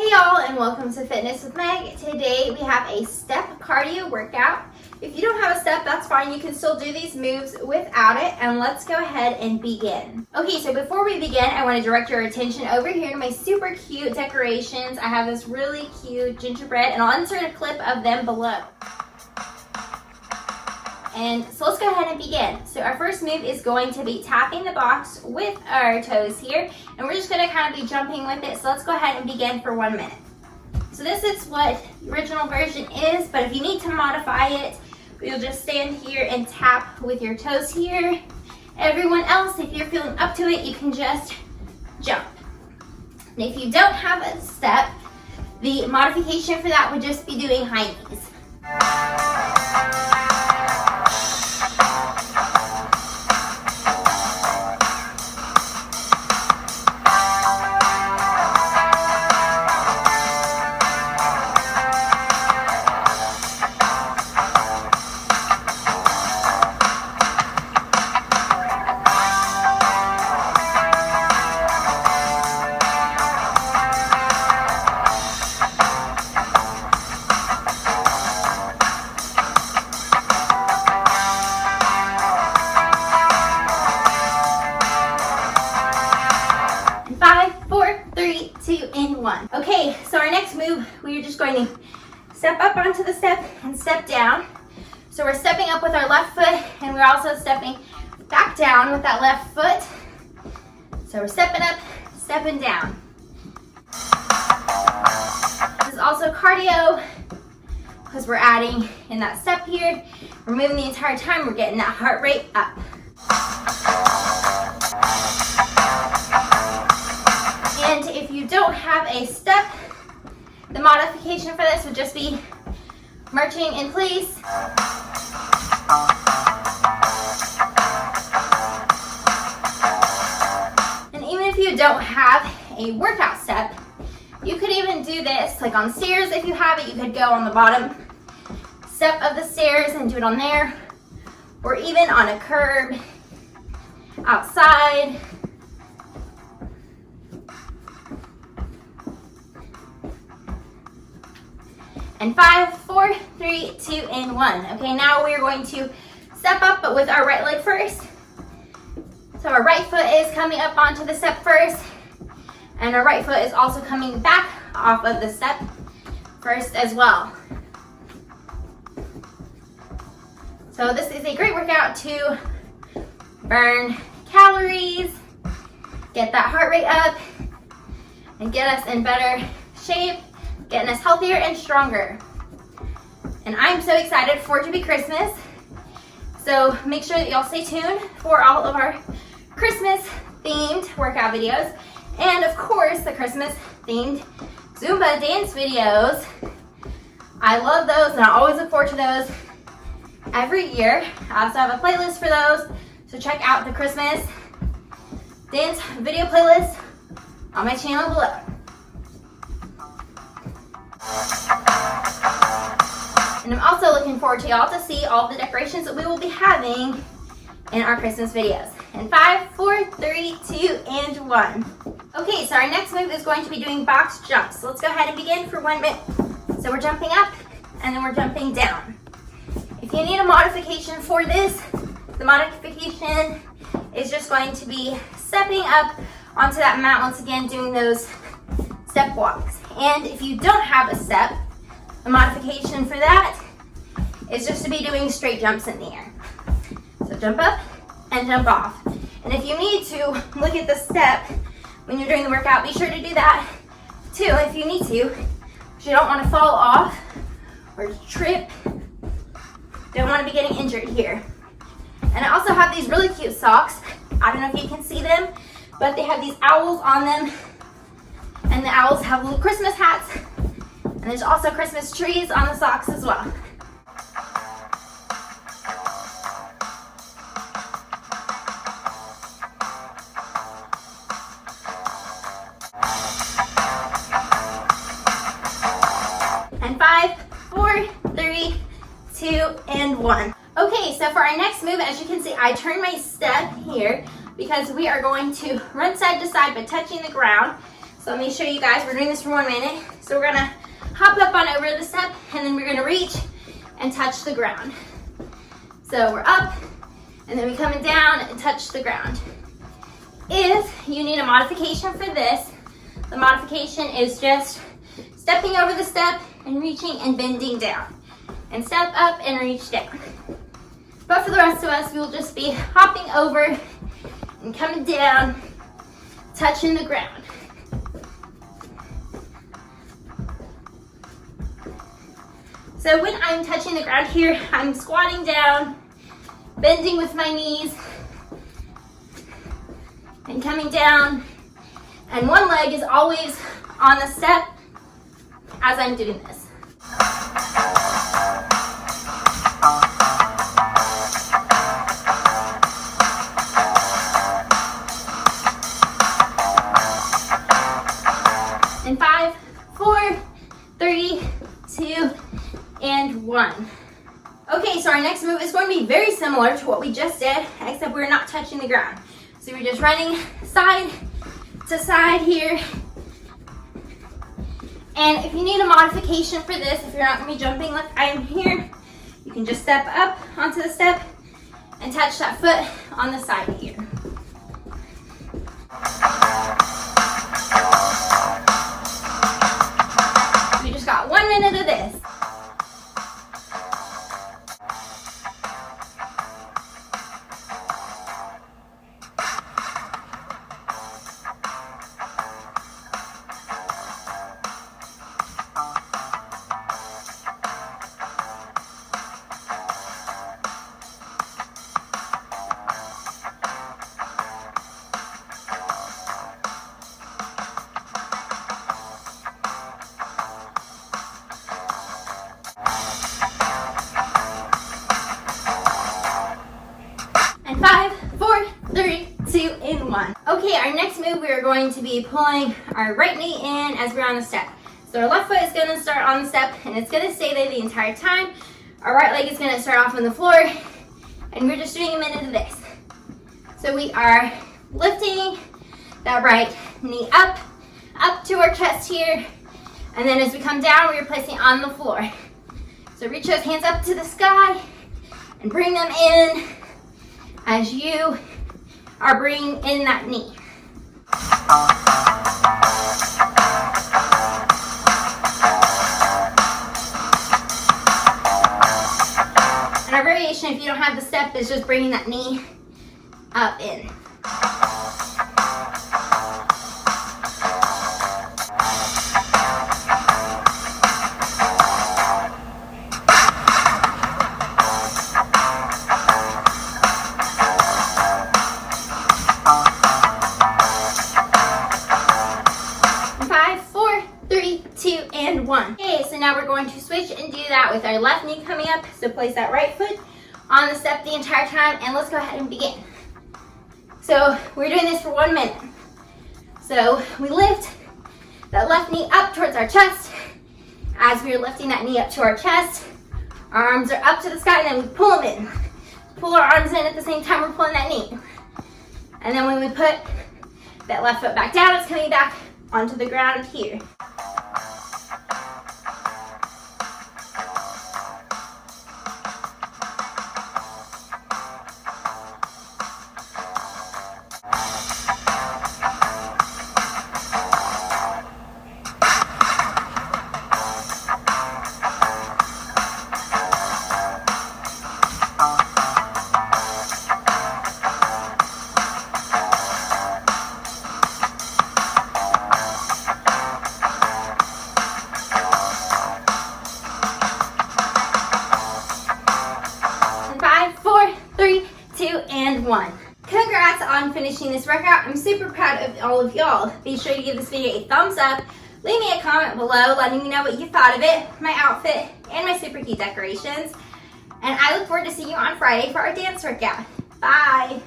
Hey y'all, and welcome to Fitness with Meg. Today we have a step cardio workout. If you don't have a step, that's fine. You can still do these moves without it, and let's go ahead and begin. Okay, so before we begin, I want to direct your attention over here to my super cute decorations. I have this really cute gingerbread, and I'll insert a clip of them below. And so let's go ahead and begin. So our first move is going to be tapping the box with our toes here, and we're just going to kind of be jumping with it. So let's go ahead and begin for 1 minute. So this is what the original version is, but if you need to modify it, you'll just stand here and tap with your toes here. Everyone else, if you're feeling up to it, you can just jump. And if you don't have a step, the modification for that would just be doing high knees. Okay, so our next move, we are just going to step up onto the step and step down. So we're stepping up with our left foot, and we're also stepping back down with that left foot. So we're stepping up, stepping down. This is also cardio because we're adding in that step here. We're moving the entire time, we're getting that heart rate up. And if you don't have a step, the modification for this would just be marching in place. And even if you don't have a workout step, you could even do this like on stairs. If you have it, you could go on the bottom step of the stairs and do it on there, or even on a curb outside. And 5, 4, 3, 2, and 1. Okay, now we're going to step up, but with our right leg first. So our right foot is coming up onto the step first, and our right foot is also coming back off of the step first as well. So this is a great workout to burn calories, get that heart rate up, and get us in better shape, getting us healthier and stronger. And I'm so excited for it to be Christmas. So make sure that y'all stay tuned for all of our Christmas themed workout videos. And of course, the Christmas themed Zumba dance videos. I love those, and I always look forward to those every year. I also have a playlist for those. So check out the Christmas dance video playlist on my channel below. And I'm also looking forward to y'all to see all the decorations that we will be having in our Christmas videos. And 5, 4, 3, 2, and 1. Okay, so our next move is going to be doing box jumps. So let's go ahead and begin for 1 minute. So we're jumping up, and then we're jumping down. If you need a modification for this, the modification is just going to be stepping up onto that mat once again, doing those step walks. And if you don't have a step, the modification for that is just to be doing straight jumps in the air. So jump up and jump off. And if you need to look at the step when you're doing the workout, be sure to do that too if you need to, because you don't want to fall off or trip. Don't want to be getting injured here. And I also have these really cute socks. I don't know if you can see them, but they have these owls on them. And the owls have little Christmas hats. And there's also Christmas trees on the socks as well. And 5, 4, 3, 2, and 1. Okay, so for our next move, as you can see, I turn my step here because we are going to run side to side but touching the ground. So So let me show you guys. We're doing this for 1 minute. So we're gonna hop up on over the step, and then we're gonna reach and touch the ground. So we're up, and then we're coming down and touch the ground. If you need a modification for this, the modification is just stepping over the step and reaching and bending down. And step up and reach down. But for the rest of us, we will just be hopping over and coming down, touching the ground. So when I'm touching the ground here, I'm squatting down, bending with my knees, and coming down. And one leg is always on the step as I'm doing this. And 5, 4, 3, 2, and 1. Okay, so our next move is going to be very similar to what we just did, except we're not touching the ground. So we're just running side to side here. And if you need a modification for this, if you're not going to be jumping like I am here, you can just step up onto the step and touch that foot on the side here. We just got 1 minute of this. And 5, 4, 3, 2, and 1. Okay, our next move, we are going to be pulling our right knee in as we're on the step. So our left foot is going to start on the step, and it's going to stay there the entire time. Our right leg is going to start off on the floor, and we're just doing a minute of this. So we are lifting that right knee up to our chest here, and then as we come down, we are placing on the floor. So reach those hands up to the sky and bring them in as you are bringing in that knee. And our variation, if you don't have the step, is just bringing that knee up in. And 1. Okay, so now we're going to switch and do that with our left knee coming up. So place that right foot on the step the entire time, and let's go ahead and begin. So we're doing this for 1 minute. So we lift that left knee up towards our chest. As we're lifting that knee up to our chest, our arms are up to the sky, and then we pull them in. Pull our arms in at the same time we're pulling that knee. And then when we put that left foot back down, it's coming back onto the ground here. And 1. Congrats on finishing this workout. I'm super proud of all of y'all. Be sure to give this video a thumbs up. Leave me a comment below letting me know what you thought of it, my outfit, and my super cute decorations. And I look forward to seeing you on Friday for our dance workout. Bye!